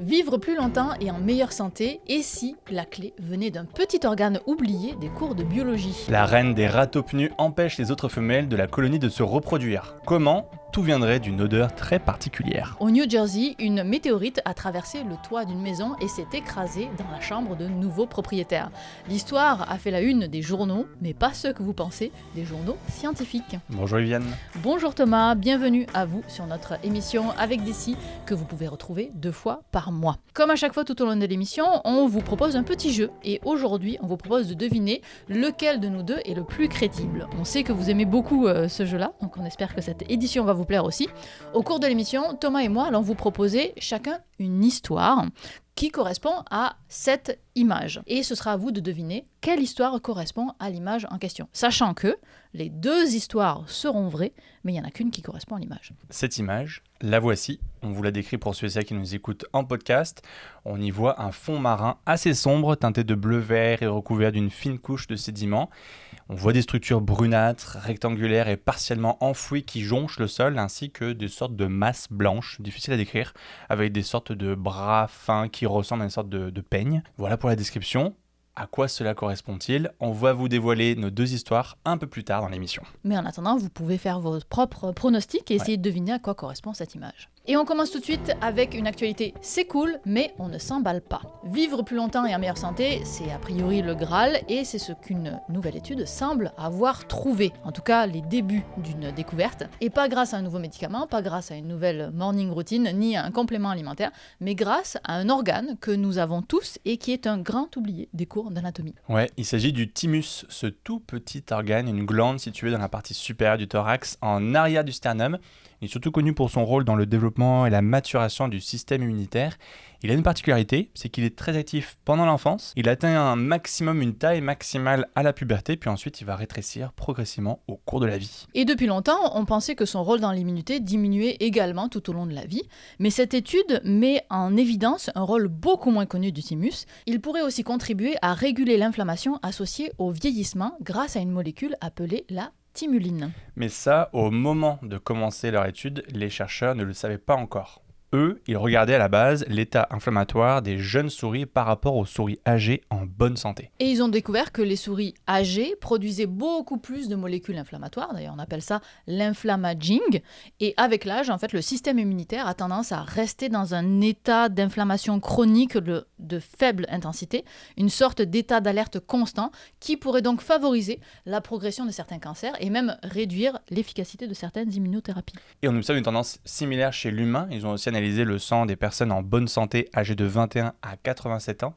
Vivre plus longtemps et en meilleure santé, et si la clé venait d'un petit organe oublié des cours de biologie? La reine des ratopnus empêche les autres femelles de la colonie de se reproduire. Comment? Tout viendrait d'une odeur très particulière. Au New Jersey, une météorite a traversé le toit d'une maison et s'est écrasée dans la chambre de nouveaux propriétaires. L'histoire a fait la une des journaux, mais pas ceux que vous pensez, des journaux scientifiques. Bonjour Viviane. Bonjour Thomas, bienvenue à vous sur notre émission Avec D'ici, que vous pouvez retrouver 2 fois par mois. Comme à chaque fois tout au long de l'émission, on vous propose un petit jeu, et aujourd'hui on vous propose de deviner lequel de nous deux est le plus crédible. On sait que vous aimez beaucoup ce jeu-là, donc on espère que cette édition va vous plaire aussi. Au cours de l'émission, Thomas et moi allons vous proposer chacun une histoire qui correspond à cette image. Et ce sera à vous de deviner quelle histoire correspond à l'image en question. Sachant que les 2 histoires seront vraies, mais il n'y en a qu'une qui correspond à l'image. Cette image, la voici. On vous la décrit pour ceux et celles qui nous écoutent en podcast. On y voit un fond marin assez sombre, teinté de bleu-vert et recouvert d'une fine couche de sédiments. On voit des structures brunâtres, rectangulaires et partiellement enfouies qui jonchent le sol, ainsi que des sortes de masses blanches, difficiles à décrire, avec des sortes de bras fins qui ressemblent à une sorte de peigne. Voilà pour la description. À quoi cela correspond-il? On va vous dévoiler nos 2 histoires un peu plus tard dans l'émission. Mais en attendant, vous pouvez faire vos propres pronostics et essayer de deviner à quoi correspond cette image. Et on commence tout de suite avec une actualité, c'est cool, mais on ne s'emballe pas. Vivre plus longtemps et en meilleure santé, c'est a priori le Graal, et c'est ce qu'une nouvelle étude semble avoir trouvé. En tout cas, les débuts d'une découverte. Et pas grâce à un nouveau médicament, pas grâce à une nouvelle morning routine, ni à un complément alimentaire, mais grâce à un organe que nous avons tous et qui est un grand oublié des cours d'anatomie. Ouais, il s'agit du thymus, ce tout petit organe, une glande située dans la partie supérieure du thorax, en arrière du sternum. Il est surtout connu pour son rôle dans le développement et la maturation du système immunitaire. Il a une particularité, c'est qu'il est très actif pendant l'enfance. Il atteint une taille maximale à la puberté, puis ensuite il va rétrécir progressivement au cours de la vie. Et depuis longtemps, on pensait que son rôle dans l'immunité diminuait également tout au long de la vie. Mais cette étude met en évidence un rôle beaucoup moins connu du thymus. Il pourrait aussi contribuer à réguler l'inflammation associée au vieillissement grâce à une molécule appelée la thymuline. Mais ça, au moment de commencer leur étude, les chercheurs ne le savaient pas encore. Eux, ils regardaient à la base l'état inflammatoire des jeunes souris par rapport aux souris âgées en bonne santé. Et ils ont découvert que les souris âgées produisaient beaucoup plus de molécules inflammatoires, d'ailleurs on appelle ça l'inflammaging, et avec l'âge, en fait, le système immunitaire a tendance à rester dans un état d'inflammation chronique de faible intensité, une sorte d'état d'alerte constant qui pourrait donc favoriser la progression de certains cancers et même réduire l'efficacité de certaines immunothérapies. Et on observe une tendance similaire chez l'humain. Ils ont aussi analysé le sang des personnes en bonne santé âgées de 21 à 87 ans.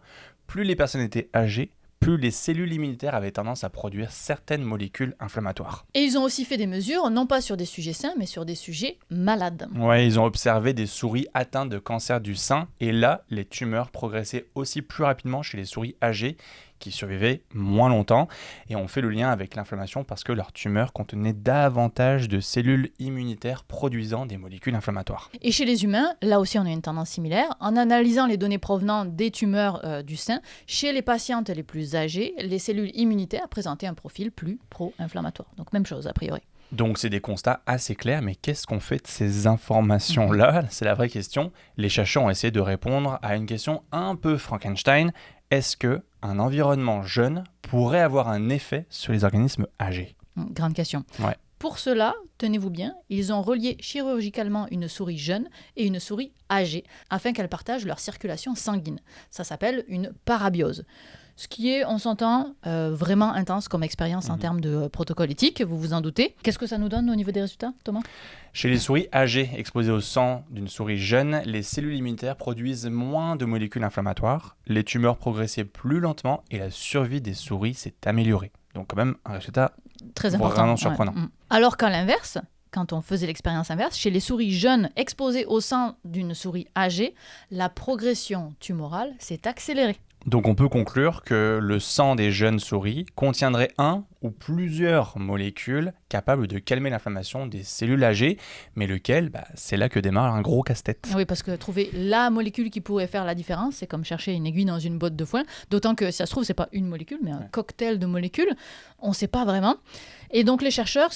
Plus les personnes étaient âgées, plus les cellules immunitaires avaient tendance à produire certaines molécules inflammatoires. Et ils ont aussi fait des mesures, non pas sur des sujets sains, mais sur des sujets malades. Ouais, ils ont observé des souris atteintes de cancer du sein, et là, les tumeurs progressaient aussi plus rapidement chez les souris âgées, qui survivaient moins longtemps, et on fait le lien avec l'inflammation parce que leurs tumeurs contenaient davantage de cellules immunitaires produisant des molécules inflammatoires. Et chez les humains, là aussi on a une tendance similaire. En analysant les données provenant des tumeurs du sein, chez les patientes les plus âgées, les cellules immunitaires présentaient un profil plus pro-inflammatoire. Donc même chose a priori. Donc c'est des constats assez clairs, mais qu'est-ce qu'on fait de ces informations-là? C'est la vraie question. Les chercheurs ont essayé de répondre à une question un peu Frankenstein. Est-ce qu'un environnement jeune pourrait avoir un effet sur les organismes âgés? Grande question. Ouais. Pour cela, tenez-vous bien, ils ont relié chirurgicalement une souris jeune et une souris âgée afin qu'elles partagent leur circulation sanguine. Ça s'appelle une parabiose. Ce qui est, on s'entend, vraiment intense comme expérience en termes de protocole éthique, vous vous en doutez. Qu'est-ce que ça nous donne au niveau des résultats, Thomas? Chez les souris âgées exposées au sang d'une souris jeune, les cellules immunitaires produisent moins de molécules inflammatoires, les tumeurs progressaient plus lentement et la survie des souris s'est améliorée. Donc quand même un résultat très important, vraiment surprenant. Ouais. Alors qu'à l'inverse, quand on faisait l'expérience inverse, chez les souris jeunes exposées au sang d'une souris âgée, la progression tumorale s'est accélérée. Donc on peut conclure que le sang des jeunes souris contiendrait un ou plusieurs molécules capables de calmer l'inflammation des cellules âgées, mais lequel, c'est là que démarre un gros casse-tête. Oui, parce que trouver la molécule qui pourrait faire la différence, c'est comme chercher une aiguille dans une botte de foin, d'autant que si ça se trouve, c'est pas une molécule, mais un cocktail de molécules, on ne sait pas vraiment. Et donc les chercheurs,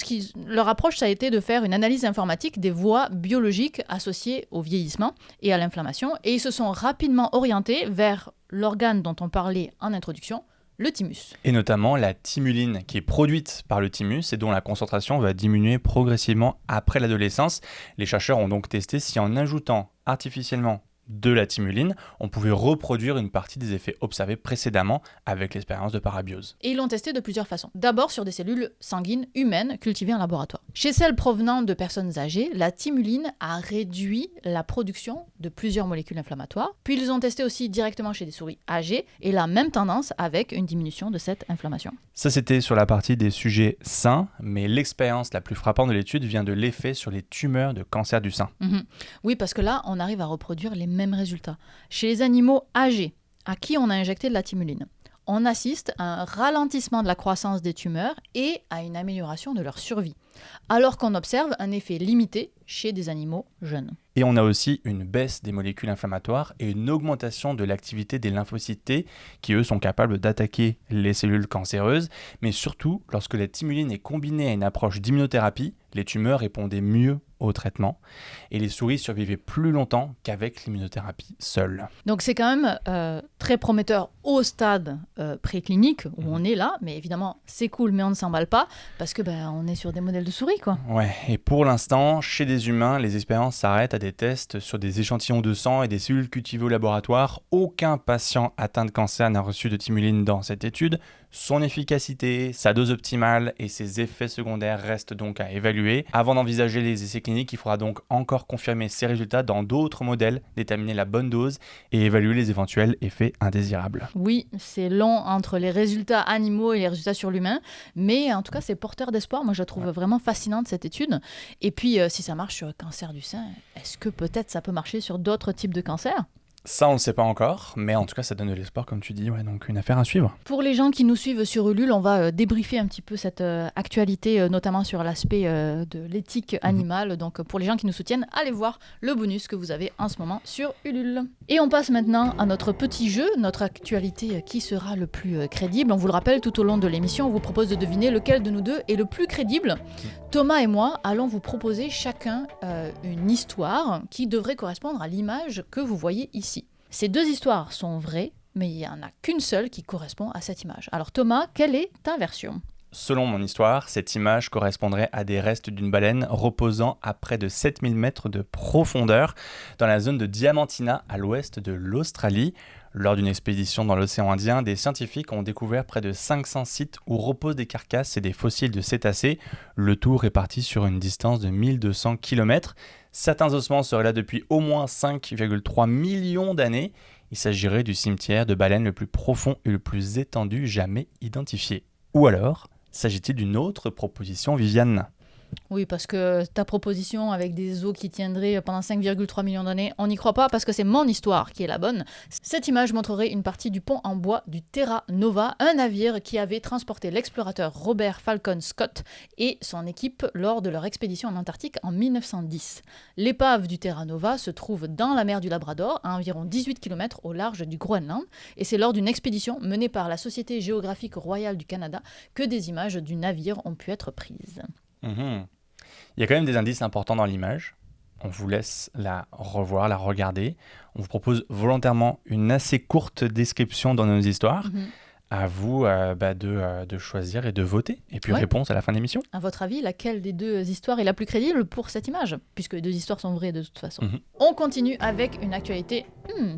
leur approche, ça a été de faire une analyse informatique des voies biologiques associées au vieillissement et à l'inflammation, et ils se sont rapidement orientés vers l'organe dont on parlait en introduction, le thymus. Et notamment la thymuline qui est produite par le thymus et dont la concentration va diminuer progressivement après l'adolescence. Les chercheurs ont donc testé si en ajoutant artificiellement de la thymuline, on pouvait reproduire une partie des effets observés précédemment avec l'expérience de parabiose. Et ils l'ont testé de plusieurs façons. D'abord sur des cellules sanguines humaines cultivées en laboratoire. Chez celles provenant de personnes âgées, la thymuline a réduit la production de plusieurs molécules inflammatoires. Puis ils ont testé aussi directement chez des souris âgées et la même tendance avec une diminution de cette inflammation. Ça, c'était sur la partie des sujets sains, mais l'expérience la plus frappante de l'étude vient de l'effet sur les tumeurs de cancer du sein. Oui, parce que là, on arrive à reproduire les mêmes résultats. Chez les animaux âgés, à qui on a injecté de la thymuline, on assiste à un ralentissement de la croissance des tumeurs et à une amélioration de leur survie, alors qu'on observe un effet limité chez des animaux jeunes. Et on a aussi une baisse des molécules inflammatoires et une augmentation de l'activité des lymphocytes T qui, eux, sont capables d'attaquer les cellules cancéreuses. Mais surtout, lorsque la thymuline est combinée à une approche d'immunothérapie, les tumeurs répondaient mieux au traitement et les souris survivaient plus longtemps qu'avec l'immunothérapie seule. Donc c'est quand même très prometteur au stade préclinique où on est là, mais évidemment c'est cool mais on ne s'emballe pas parce que on est sur des modèles de souris quoi. Ouais, et pour l'instant, chez des humains, les expériences s'arrêtent à des tests sur des échantillons de sang et des cellules cultivées au laboratoire. Aucun patient atteint de cancer n'a reçu de thymuline dans cette étude. Son efficacité, sa dose optimale et ses effets secondaires restent donc à évaluer. Avant d'envisager les essais cliniques, il faudra donc encore confirmer ces résultats dans d'autres modèles, déterminer la bonne dose et évaluer les éventuels effets indésirables. Oui, c'est long entre les résultats animaux et les résultats sur l'humain, mais en tout cas c'est porteur d'espoir. Moi je la trouve vraiment fascinante cette étude. Et puis si ça marche sur le cancer du sein, est-ce que peut-être ça peut marcher sur d'autres types de cancers ? Ça, on ne le sait pas encore, mais en tout cas, ça donne de l'espoir, comme tu dis, donc une affaire à suivre. Pour les gens qui nous suivent sur Ulule, on va débriefer un petit peu cette actualité, notamment sur l'aspect de l'éthique animale. Donc, pour les gens qui nous soutiennent, allez voir le bonus que vous avez en ce moment sur Ulule. Et on passe maintenant à notre petit jeu, notre actualité qui sera le plus crédible. On vous le rappelle, tout au long de l'émission, on vous propose de deviner lequel de nous deux est le plus crédible. Thomas et moi allons vous proposer chacun une histoire qui devrait correspondre à l'image que vous voyez ici. Ces deux histoires sont vraies, mais il n'y en a qu'une seule qui correspond à cette image. Alors Thomas, quelle est ta version ? Selon mon histoire, cette image correspondrait à des restes d'une baleine reposant à près de 7000 mètres de profondeur dans la zone de Diamantina à l'ouest de l'Australie. Lors d'une expédition dans l'océan Indien, des scientifiques ont découvert près de 500 sites où reposent des carcasses et des fossiles de cétacés, le tout réparti sur une distance de 1200 km. Certains ossements seraient là depuis au moins 5,3 millions d'années. Il s'agirait du cimetière de baleines le plus profond et le plus étendu jamais identifié. Ou alors, s'agit-il d'une autre proposition, Viviane ? Oui, parce que ta proposition avec des os qui tiendraient pendant 5,3 millions d'années, on n'y croit pas parce que c'est mon histoire qui est la bonne. Cette image montrerait une partie du pont en bois du Terra Nova, un navire qui avait transporté l'explorateur Robert Falcon Scott et son équipe lors de leur expédition en Antarctique en 1910. L'épave du Terra Nova se trouve dans la mer du Labrador, à environ 18 km au large du Groenland, et c'est lors d'une expédition menée par la Société géographique royale du Canada que des images du navire ont pu être prises. Il y a quand même des indices importants dans l'image. On vous laisse la revoir, la regarder. On vous propose volontairement une assez courte description dans nos histoires. À vous de choisir et de voter. Et puis réponse à la fin de l'émission. À votre avis, laquelle des deux histoires est la plus crédible pour cette image ? Puisque les deux histoires sont vraies de toute façon. On continue avec une actualité.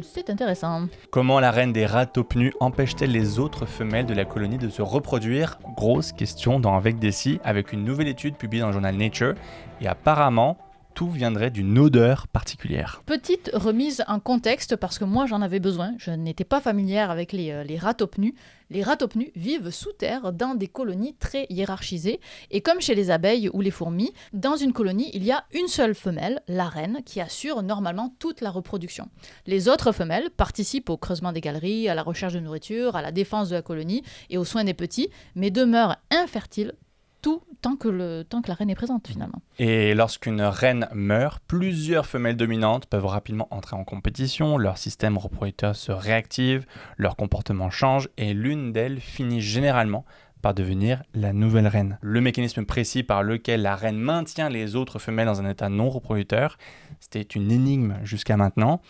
C'est intéressant. Comment la reine des rats taupe nus empêche-t-elle les autres femelles de la colonie de se reproduire ? Grosse question dans Avec des scies, avec une nouvelle étude publiée dans le journal Nature. Et apparemment, tout viendrait d'une odeur particulière. Petite remise en contexte, parce que moi j'en avais besoin, je n'étais pas familière avec les ratopnus. Les ratopnus vivent sous terre dans des colonies très hiérarchisées, et comme chez les abeilles ou les fourmis, dans une colonie il y a une seule femelle, la reine, qui assure normalement toute la reproduction. Les autres femelles participent au creusement des galeries, à la recherche de nourriture, à la défense de la colonie et aux soins des petits, mais demeurent infertiles tout tant que la reine est présente finalement. Et lorsqu'une reine meurt, plusieurs femelles dominantes peuvent rapidement entrer en compétition, leur système reproducteur se réactive, leur comportement change et l'une d'elles finit généralement par devenir la nouvelle reine. Le mécanisme précis par lequel la reine maintient les autres femelles dans un état non reproducteur, c'était une énigme jusqu'à maintenant.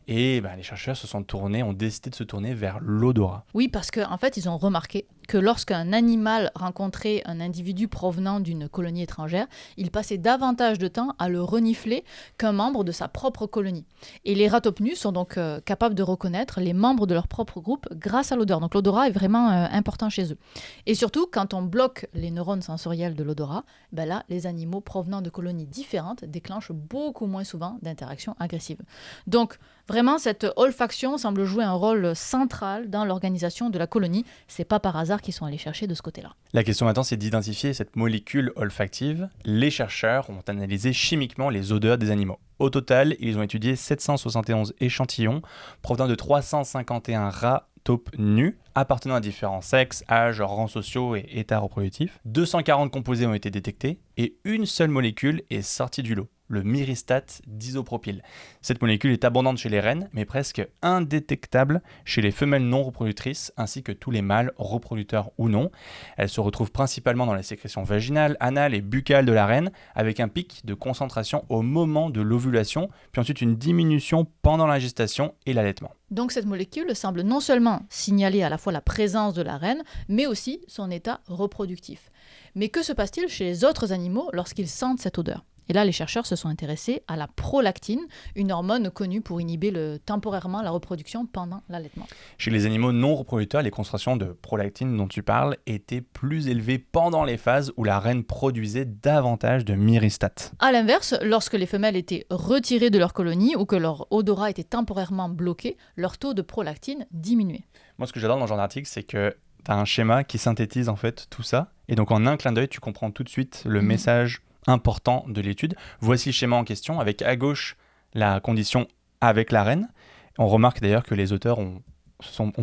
Et les chercheurs ont décidé de se tourner vers l'odorat. Oui, parce qu'en fait, ils ont remarqué que lorsqu'un animal rencontrait un individu provenant d'une colonie étrangère, il passait davantage de temps à le renifler qu'un membre de sa propre colonie. Et les ratopnus sont donc capables de reconnaître les membres de leur propre groupe grâce à l'odeur. Donc l'odorat est vraiment important chez eux. Et surtout, quand on bloque les neurones sensoriels de l'odorat, là, les animaux provenant de colonies différentes déclenchent beaucoup moins souvent d'interactions agressives. Donc, vraiment, cette olfaction semble jouer un rôle central dans l'organisation de la colonie. C'est pas par hasard qu'ils sont allés chercher de ce côté-là. La question maintenant, c'est d'identifier cette molécule olfactive. Les chercheurs ont analysé chimiquement les odeurs des animaux. Au total, ils ont étudié 771 échantillons provenant de 351 rats taupes nus, appartenant à différents sexes, âges, rangs sociaux et états reproductifs. 240 composés ont été détectés et une seule molécule est sortie du lot, le myristate d'isopropyl. Cette molécule est abondante chez les reines, mais presque indétectable chez les femelles non reproductrices, ainsi que tous les mâles reproducteurs ou non. Elle se retrouve principalement dans les sécrétions vaginales, anales et buccales de la reine, avec un pic de concentration au moment de l'ovulation, puis ensuite une diminution pendant la gestation et l'allaitement. Donc cette molécule semble non seulement signaler à la fois la présence de la reine, mais aussi son état reproductif. Mais que se passe-t-il chez les autres animaux lorsqu'ils sentent cette odeur ? Et là, les chercheurs se sont intéressés à la prolactine, une hormone connue pour inhiber temporairement la reproduction pendant l'allaitement. Chez les animaux non reproducteurs, les concentrations de prolactine dont tu parles étaient plus élevées pendant les phases où la reine produisait davantage de myristate. A l'inverse, lorsque les femelles étaient retirées de leur colonie ou que leur odorat était temporairement bloqué, leur taux de prolactine diminuait. Moi, ce que j'adore dans ce genre d'article, c'est que tu as un schéma qui synthétise en fait tout ça. Et donc, en un clin d'œil, tu comprends tout de suite le message important de l'étude. Voici le schéma en question, avec à gauche la condition avec la reine. On remarque d'ailleurs que les auteurs ont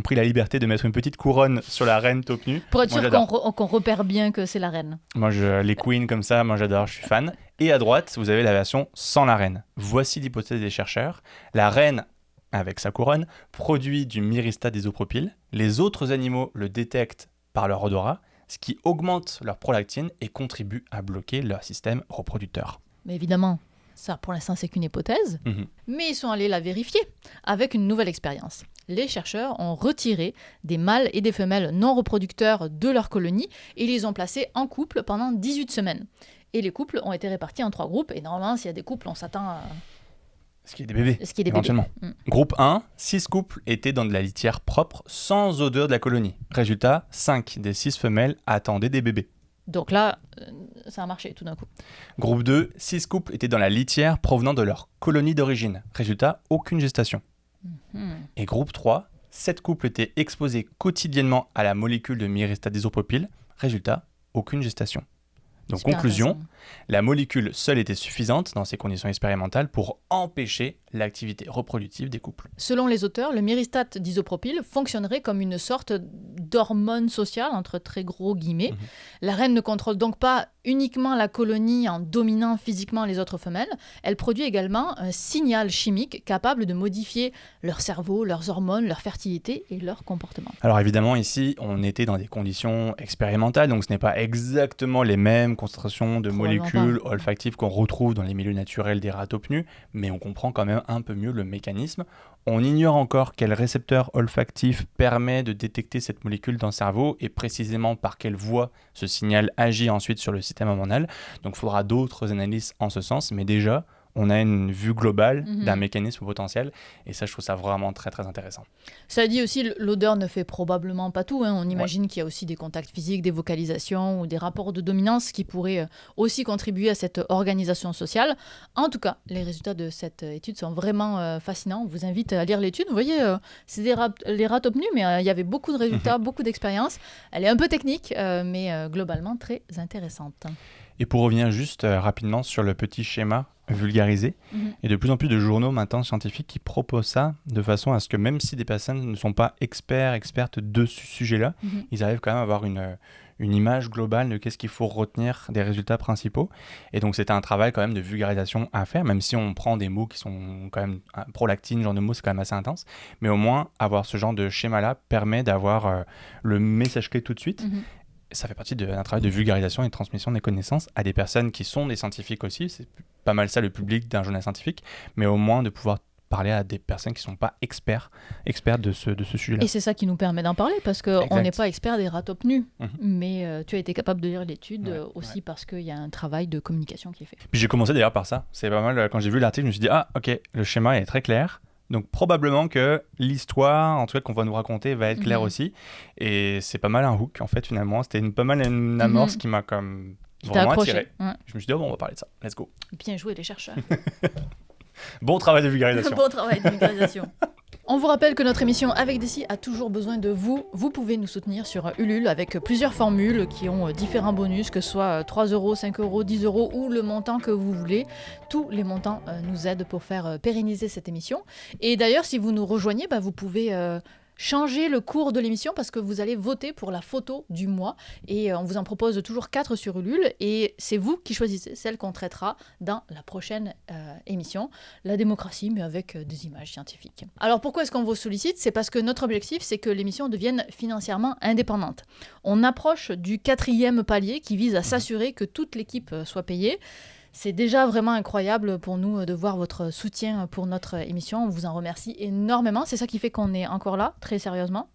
pris la liberté de mettre une petite couronne sur la reine taupe nue. Pour être sûr qu'on repère bien que c'est la reine. Moi, les queens comme ça, moi j'adore, je suis fan. Et à droite, vous avez la version sans la reine. Voici l'hypothèse des chercheurs. La reine, avec sa couronne, produit du myristate d'isopropyl. Les autres animaux le détectent par leur odorat, ce qui augmente leur prolactine et contribue à bloquer leur système reproducteur. Mais évidemment, ça pour l'instant c'est qu'une hypothèse, mais ils sont allés la vérifier avec une nouvelle expérience. Les chercheurs ont retiré des mâles et des femelles non reproducteurs de leur colonie et les ont placés en couple pendant 18 semaines. Et les couples ont été répartis en 3 groupes, et normalement s'il y a des couples, on s'attend à... Ce qui est des bébés, éventuellement. Groupe 1, 6 couples étaient dans de la litière propre, sans odeur de la colonie. Résultat, 5 des 6 femelles attendaient des bébés. Donc là, ça a marché tout d'un coup. Groupe 2, 6 couples étaient dans la litière provenant de leur colonie d'origine. Résultat, aucune gestation. Et groupe 3, 7 couples étaient exposés quotidiennement à la molécule de myristate d'isopropyl. Résultat, aucune gestation. Donc super conclusion, la molécule seule était suffisante dans ces conditions expérimentales pour empêcher l'activité reproductive des couples. Selon les auteurs, le myristate d'isopropyl fonctionnerait comme une sorte d'hormone sociale, entre très gros guillemets. La reine ne contrôle donc pas uniquement la colonie en dominant physiquement les autres femelles, elle produit également un signal chimique capable de modifier leur cerveau, leurs hormones, leur fertilité et leur comportement. Alors évidemment, ici, on était dans des conditions expérimentales, donc ce n'est pas exactement les mêmes concentrations de molécules olfactives qu'on retrouve dans les milieux naturels des rats taupes nus, mais on comprend quand même un peu mieux le mécanisme. On ignore encore quel récepteur olfactif permet de détecter cette molécule dans le cerveau et précisément par quelle voie ce signal agit ensuite sur le système hormonal. Donc il faudra d'autres analyses en ce sens, mais déjà, on a une vue globale d'un mécanisme potentiel. Et ça, je trouve ça vraiment très, très intéressant. Ça dit aussi, l'odeur ne fait probablement pas tout. On imagine qu'il y a aussi des contacts physiques, des vocalisations ou des rapports de dominance qui pourraient aussi contribuer à cette organisation sociale. En tout cas, les résultats de cette étude sont vraiment fascinants. On vous invite à lire l'étude. Vous voyez, c'est les rats top nus, mais il y avait beaucoup de résultats, beaucoup d'expériences. Elle est un peu technique, mais globalement très intéressante. Et pour revenir juste rapidement sur le petit schéma vulgarisé, il y a de plus en plus de journaux maintenant scientifiques qui proposent ça de façon à ce que même si des personnes ne sont pas expertes de ce sujet-là, ils arrivent quand même à avoir une image globale de qu'est-ce qu'il faut retenir des résultats principaux. Et donc c'est un travail quand même de vulgarisation à faire, même si on prend des mots qui sont quand même prolactine, genre de mots, c'est quand même assez intense. Mais au moins, avoir ce genre de schéma-là permet d'avoir le message clé tout de suite. Ça fait partie d'un travail de vulgarisation et de transmission des connaissances à des personnes qui sont des scientifiques aussi. C'est pas mal ça le public d'un journal scientifique, mais au moins de pouvoir parler à des personnes qui ne sont pas experts de ce sujet-là. Et c'est ça qui nous permet d'en parler, parce qu'on n'est pas expert des rats top nus. Mais tu as été capable de lire l'étude aussi parce qu'il y a un travail de communication qui est fait. Puis j'ai commencé d'ailleurs par ça. C'est pas mal, quand j'ai vu l'article, je me suis dit, ah ok, le schéma est très clair. Donc probablement que l'histoire, en tout cas qu'on va nous raconter, va être claire aussi. Et c'est pas mal un hook en fait finalement. C'était pas mal une amorce qui m'a comme vraiment attiré. Je me suis dit, bon, on va parler de ça. Let's go. Bien joué les chercheurs. Bon travail de vulgarisation. Bon travail de vulgarisation. On vous rappelle que notre émission Avec Dessy a toujours besoin de vous. Vous pouvez nous soutenir sur Ulule avec plusieurs formules qui ont différents bonus, que ce soit 3 €, 5 €, 10 € ou le montant que vous voulez. Tous les montants nous aident pour faire pérenniser cette émission. Et d'ailleurs, si vous nous rejoignez, vous pouvez changer le cours de l'émission parce que vous allez voter pour la photo du mois. Et on vous en propose toujours 4 sur Ulule. Et c'est vous qui choisissez celle qu'on traitera dans la prochaine émission. La démocratie, mais avec des images scientifiques. Alors pourquoi est-ce qu'on vous sollicite ? C'est parce que notre objectif, c'est que l'émission devienne financièrement indépendante. On approche du 4e palier qui vise à s'assurer que toute l'équipe soit payée. C'est déjà vraiment incroyable pour nous de voir votre soutien pour notre émission. On vous en remercie énormément. C'est ça qui fait qu'on est encore là, très sérieusement.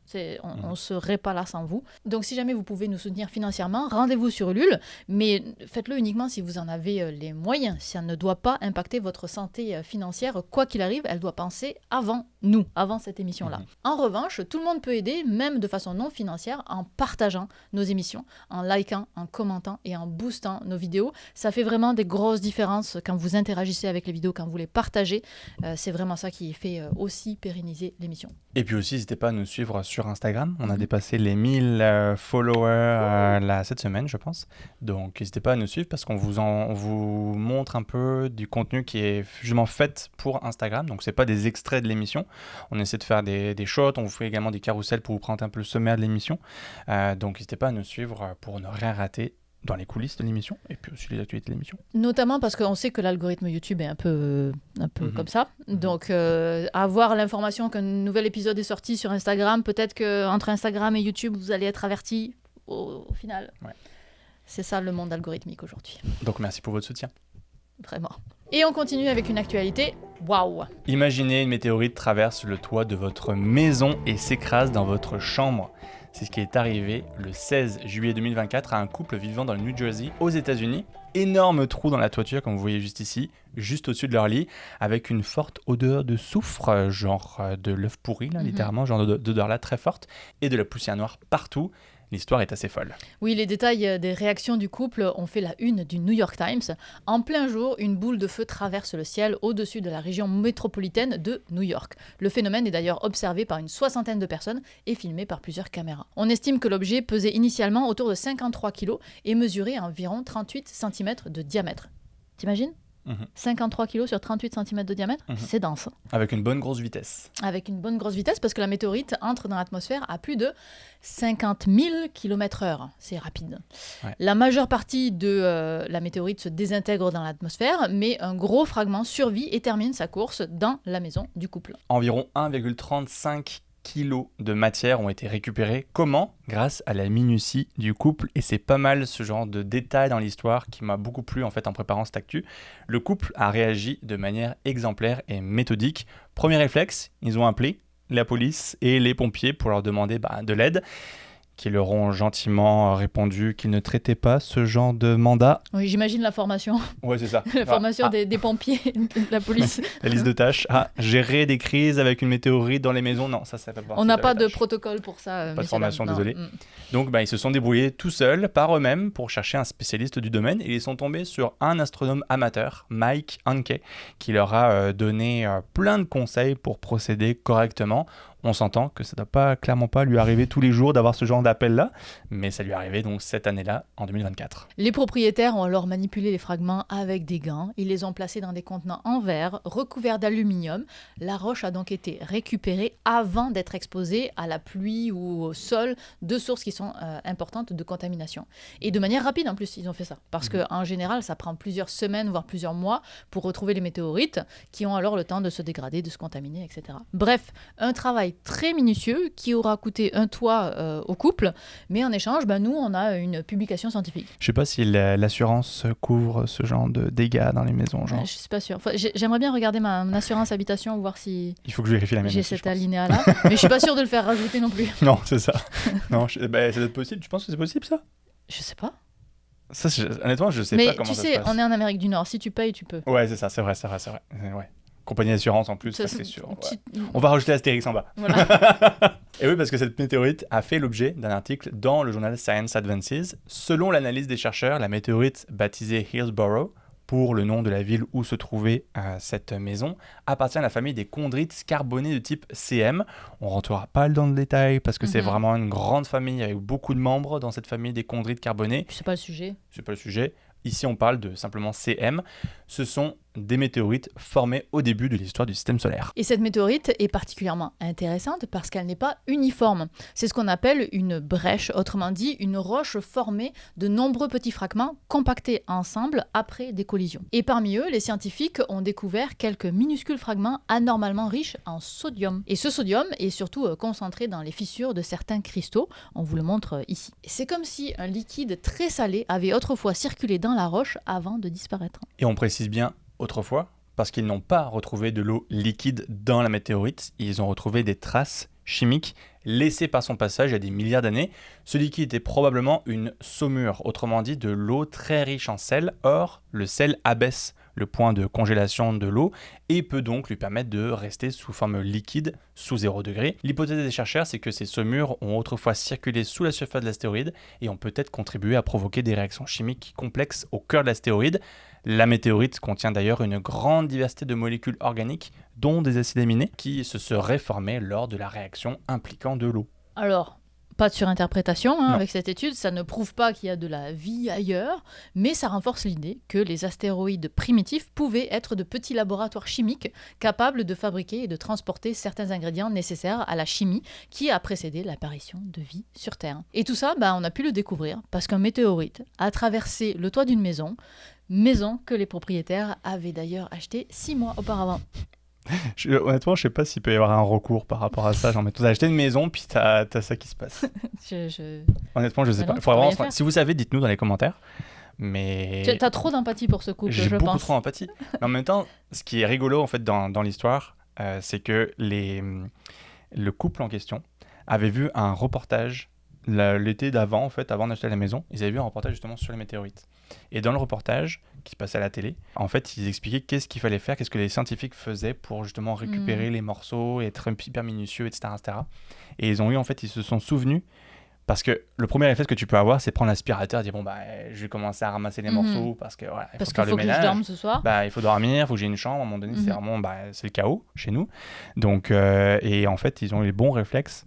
On ne serait pas là sans vous. Donc si jamais vous pouvez nous soutenir financièrement, rendez-vous sur Ulule. Mais faites-le uniquement si vous en avez les moyens. Ça ne doit pas impacter votre santé financière. Quoi qu'il arrive, elle doit penser avant nous, avant cette émission-là. En revanche, tout le monde peut aider, même de façon non financière, en partageant nos émissions, en likant, en commentant et en boostant nos vidéos. Ça fait vraiment des grosses différences quand vous interagissez avec les vidéos, quand vous les partagez. C'est vraiment ça qui fait aussi pérenniser l'émission. Et puis aussi, n'hésitez pas à nous suivre sur Instagram. On a dépassé les 1000 followers cette semaine, je pense. Donc, n'hésitez pas à nous suivre parce qu'on vous montre un peu du contenu qui est justement fait pour Instagram. Donc, ce n'est pas des extraits de l'émission. On essaie de faire des shots. On vous fait également des carousels pour vous prendre un peu le sommaire de l'émission. Donc, n'hésitez pas à nous suivre pour ne rien rater dans les coulisses de l'émission et puis aussi les actualités de l'émission. Notamment parce qu'on sait que l'algorithme YouTube est un peu comme ça. Donc, avoir l'information qu'un nouvel épisode est sorti sur Instagram, peut-être qu'entre Instagram et YouTube, vous allez être avertis au final. Ouais. C'est ça le monde algorithmique aujourd'hui. Donc, merci pour votre soutien. Vraiment. Et on continue avec une actualité. Waouh! Imaginez une météorite traverse le toit de votre maison et s'écrase dans votre chambre. C'est ce qui est arrivé le 16 juillet 2024 à un couple vivant dans le New Jersey, aux États-Unis. Énorme trou dans la toiture, comme vous voyez juste ici, juste au-dessus de leur lit, avec une forte odeur de soufre, genre de l'œuf pourri, là, littéralement, genre d'odeur là très forte, et de la poussière noire partout. L'histoire est assez folle. Oui, les détails des réactions du couple ont fait la une du New York Times. En plein jour, une boule de feu traverse le ciel au-dessus de la région métropolitaine de New York. Le phénomène est d'ailleurs observé par une 60aine de personnes et filmé par plusieurs caméras. On estime que l'objet pesait initialement autour de 53 kg et mesurait environ 38 cm de diamètre. T'imagines ? 53 kg sur 38 cm de diamètre, c'est dense. Avec une bonne grosse vitesse. Avec une bonne grosse vitesse, parce que la météorite entre dans l'atmosphère à plus de 50 000 km/h. C'est rapide. Ouais. La majeure partie de la météorite se désintègre dans l'atmosphère, mais un gros fragment survit et termine sa course dans la maison du couple. Environ 1,35 kilos de matière ont été récupérés. Comment ? Grâce à la minutie du couple. Et c'est pas mal ce genre de détails dans l'histoire qui m'a beaucoup plu en fait en préparant cette actu. Le couple a réagi de manière exemplaire et méthodique. Premier réflexe, ils ont appelé la police et les pompiers pour leur demander de l'aide. qui leur ont gentiment répondu qu'ils ne traitaient pas ce genre de mandat. Oui, j'imagine la formation. Ouais, c'est ça. La formation des pompiers, de la police. La liste de tâches. Gérer des crises avec une météorite dans les maisons. Non, ça fait pas partie. On n'a de pas la de tâche. protocole pour ça. Pas de formation, dames. désolé. Non. Donc, ils se sont débrouillés tout seuls, par eux-mêmes, pour chercher un spécialiste du domaine. Et ils sont tombés sur un astronome amateur, Mike Hanke, qui leur a donné plein de conseils pour procéder correctement. On s'entend que ça ne doit clairement pas lui arriver tous les jours d'avoir ce genre d'appel-là, mais ça lui est arrivé donc cette année-là, en 2024. Les propriétaires ont alors manipulé les fragments avec des gants. Ils les ont placés dans des contenants en verre, recouverts d'aluminium. La roche a donc été récupérée avant d'être exposée à la pluie ou au sol, deux sources qui sont importantes de contamination. Et de manière rapide en plus, ils ont fait ça. Parce qu'en général, ça prend plusieurs semaines, voire plusieurs mois pour retrouver les météorites, qui ont alors le temps de se dégrader, de se contaminer, etc. Bref, un travail très minutieux qui aura coûté un toit au couple, mais en échange, nous, on a une publication scientifique. Je sais pas si l'assurance couvre ce genre de dégâts dans les maisons. Genre. Je suis pas sûre. J'aimerais bien regarder mon assurance habitation, voir si il faut que je vérifie la mienne j'ai aussi, cet alinéa-là, mais je suis pas sûre de le faire rajouter non plus. Non, c'est ça. Non, ça doit être possible. Tu penses que c'est possible, ça? Je sais pas. Ça, honnêtement, je sais pas comment ça se passe. Mais tu sais, on est en Amérique du Nord. Si tu payes, tu peux. Ouais, c'est ça, c'est vrai. Ouais. Compagnie d'assurance en plus, ça c'est sûr. Ouais. On va rajouter Astérix en bas. Voilà. Et oui, parce que cette météorite a fait l'objet d'un article dans le journal Science Advances. Selon l'analyse des chercheurs, la météorite baptisée Hillsborough, pour le nom de la ville où se trouvait cette maison, appartient à la famille des chondrites carbonés de type CM. On ne rentrera pas dans le détail parce que c'est vraiment une grande famille avec beaucoup de membres dans cette famille des chondrites carbonés. C'est pas le sujet. C'est pas le sujet. Ici, on parle de simplement CM. Ce sont des météorites formées au début de l'histoire du système solaire. Et cette météorite est particulièrement intéressante parce qu'elle n'est pas uniforme. C'est ce qu'on appelle une brèche, autrement dit une roche formée de nombreux petits fragments compactés ensemble après des collisions. Et parmi eux, les scientifiques ont découvert quelques minuscules fragments anormalement riches en sodium. Et ce sodium est surtout concentré dans les fissures de certains cristaux. On vous le montre ici. C'est comme si un liquide très salé avait autrefois circulé dans la roche avant de disparaître. Et on précise bien autrefois, parce qu'ils n'ont pas retrouvé de l'eau liquide dans la météorite, ils ont retrouvé des traces chimiques laissées par son passage il y a des milliards d'années. Ce liquide était probablement une saumure, autrement dit de l'eau très riche en sel. Or, le sel abaisse le point de congélation de l'eau et peut donc lui permettre de rester sous forme liquide sous 0 degré. L'hypothèse des chercheurs, c'est que ces saumures ont autrefois circulé sous la surface de l'astéroïde et ont peut-être contribué à provoquer des réactions chimiques complexes au cœur de l'astéroïde. La météorite contient d'ailleurs une grande diversité de molécules organiques, dont des acides aminés, qui se seraient formés lors de la réaction impliquant de l'eau. Alors, pas de surinterprétation avec cette étude, ça ne prouve pas qu'il y a de la vie ailleurs, mais ça renforce l'idée que les astéroïdes primitifs pouvaient être de petits laboratoires chimiques capables de fabriquer et de transporter certains ingrédients nécessaires à la chimie qui a précédé l'apparition de vie sur Terre. Et tout ça, on a pu le découvrir parce qu'un météorite a traversé le toit d'une maison que les propriétaires avaient d'ailleurs achetée 6 mois auparavant. Honnêtement, je sais pas s'il peut y avoir un recours par rapport à ça. Genre, tu as acheté une maison, puis t'as ça qui se passe. Honnêtement, je sais pas. Vraiment, si vous savez, dites-nous dans les commentaires. Mais t'as trop d'empathie pour ce couple, je pense. J'ai beaucoup trop d'empathie. Mais en même temps, ce qui est rigolo en fait dans l'histoire, c'est que le couple en question avait vu un reportage l'été d'avant, en fait, avant d'acheter la maison. Ils avaient vu un reportage justement sur les météorites. Et dans le reportage qui se passait à la télé, en fait, ils expliquaient qu'est-ce qu'il fallait faire, qu'est-ce que les scientifiques faisaient pour justement récupérer les morceaux et être hyper minutieux, etc., etc. Et ils se sont souvenus, parce que le premier réflexe que tu peux avoir, c'est prendre l'aspirateur et dire je vais commencer à ramasser les morceaux parce que voilà, il faut faire le ménage. Que je dorme ce soir. Il faut dormir, il faut que j'ai une chambre. À un moment donné, c'est vraiment c'est le chaos chez nous. Donc et en fait, ils ont eu les bons réflexes.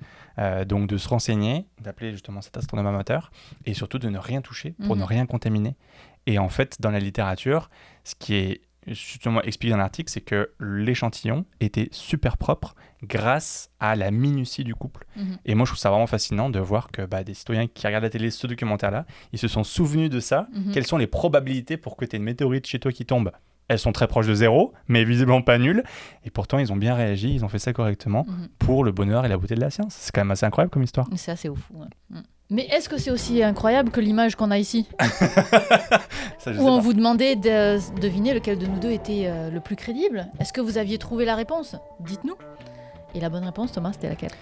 Donc de se renseigner, d'appeler justement cet astronome amateur et surtout de ne rien toucher pour ne rien contaminer. Et en fait, dans la littérature, ce qui est justement expliqué dans l'article, c'est que l'échantillon était super propre grâce à la minutie du couple. Et moi, je trouve ça vraiment fascinant de voir que des citoyens qui regardent la télé ce documentaire-là, ils se sont souvenus de ça. Quelles sont les probabilités pour que tu aies une météorite chez toi qui tombe ? Elles sont très proches de 0, mais visiblement pas nulles. Et pourtant, ils ont bien réagi, ils ont fait ça correctement pour le bonheur et la beauté de la science. C'est quand même assez incroyable comme histoire. C'est assez ouf. Ouais. Mais est-ce que c'est aussi incroyable que l'image qu'on a ici où on vous demandait de deviner lequel de nous deux était le plus crédible? Est-ce que vous aviez trouvé la réponse? Dites-nous. Et la bonne réponse, Thomas, c'était laquelle?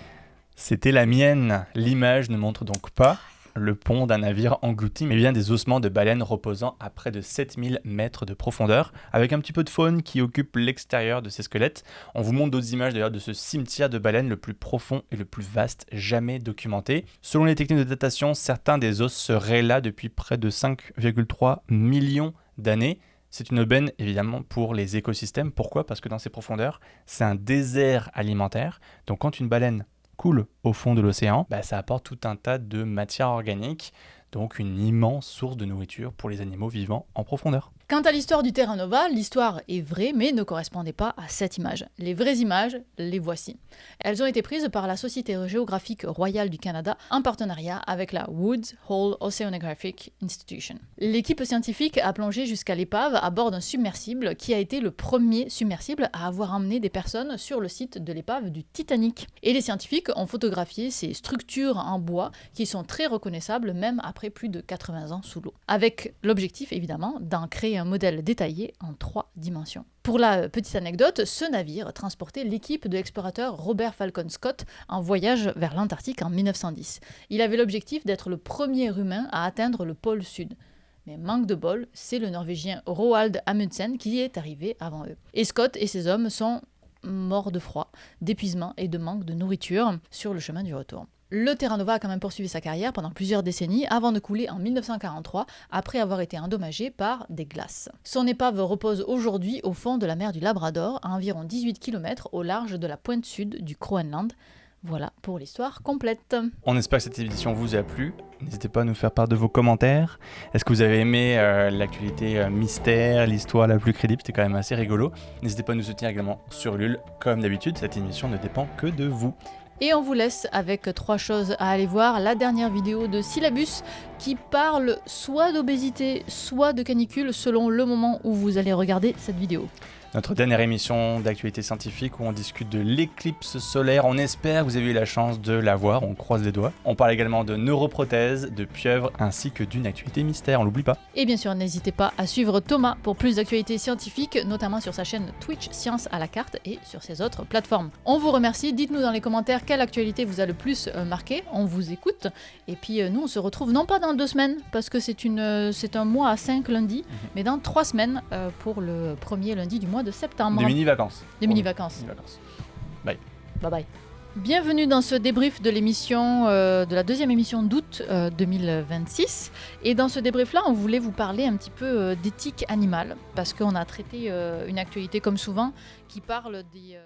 C'était la mienne. L'image ne montre donc pas le pont d'un navire englouti, mais bien des ossements de baleines reposant à près de 7000 mètres de profondeur, avec un petit peu de faune qui occupe l'extérieur de ces squelettes. On vous montre d'autres images d'ailleurs de ce cimetière de baleines le plus profond et le plus vaste jamais documenté. Selon les techniques de datation, certains des os seraient là depuis près de 5,3 millions d'années. C'est une aubaine évidemment pour les écosystèmes. Pourquoi ? Parce que dans ces profondeurs, c'est un désert alimentaire. Donc quand une baleine coule au fond de l'océan, ça apporte tout un tas de matière organique, donc une immense source de nourriture pour les animaux vivant en profondeur. Quant à l'histoire du Terra Nova, l'histoire est vraie mais ne correspondait pas à cette image. Les vraies images, les voici. Elles ont été prises par la Société géographique royale du Canada en partenariat avec la Woods Hole Oceanographic Institution. L'équipe scientifique a plongé jusqu'à l'épave à bord d'un submersible qui a été le premier submersible à avoir emmené des personnes sur le site de l'épave du Titanic. Et les scientifiques ont photographié ces structures en bois qui sont très reconnaissables même après plus de 80 ans sous l'eau. Avec l'objectif évidemment d'en créer un modèle détaillé en 3 dimensions. Pour la petite anecdote, ce navire transportait l'équipe de l'explorateur Robert Falcon Scott en voyage vers l'Antarctique en 1910. Il avait l'objectif d'être le premier humain à atteindre le pôle sud. Mais manque de bol, c'est le Norvégien Roald Amundsen qui y est arrivé avant eux. Et Scott et ses hommes sont morts de froid, d'épuisement et de manque de nourriture sur le chemin du retour. Le Terra Nova a quand même poursuivi sa carrière pendant plusieurs décennies avant de couler en 1943 après avoir été endommagé par des glaces. Son épave repose aujourd'hui au fond de la mer du Labrador à environ 18 km au large de la pointe sud du Groenland. Voilà pour l'histoire complète. On espère que cette édition vous a plu. N'hésitez pas à nous faire part de vos commentaires. Est-ce que vous avez aimé l'actualité mystère, l'histoire la plus crédible ? C'était quand même assez rigolo. N'hésitez pas à nous soutenir également sur Ulule. Comme d'habitude, cette émission ne dépend que de vous. Et on vous laisse avec 3 choses à aller voir. La dernière vidéo de Syllabus qui parle soit d'obésité, soit de canicule selon le moment où vous allez regarder cette vidéo. Notre dernière émission d'actualité scientifique où on discute de l'éclipse solaire. On espère que vous avez eu la chance de la voir, on croise les doigts. On parle également de neuroprothèses, de pieuvres ainsi que d'une actualité mystère, on l'oublie pas. Et bien sûr, n'hésitez pas à suivre Thomas pour plus d'actualités scientifiques, notamment sur sa chaîne Twitch Science à la carte et sur ses autres plateformes. On vous remercie, dites-nous dans les commentaires quelle actualité vous a le plus marqué, on vous écoute. Et puis nous, on se retrouve non pas dans 2 semaines, parce que c'est un mois à 5 lundis, mais dans 3 semaines pour le premier lundi du mois de septembre. Des mini-vacances. Des mini-vacances. Bye. Bye bye. Bienvenue dans ce débrief de l'émission, de la 2e émission d'août 2026. Et dans ce débrief-là, on voulait vous parler un petit peu d'éthique animale, parce qu'on a traité une actualité comme souvent qui parle des...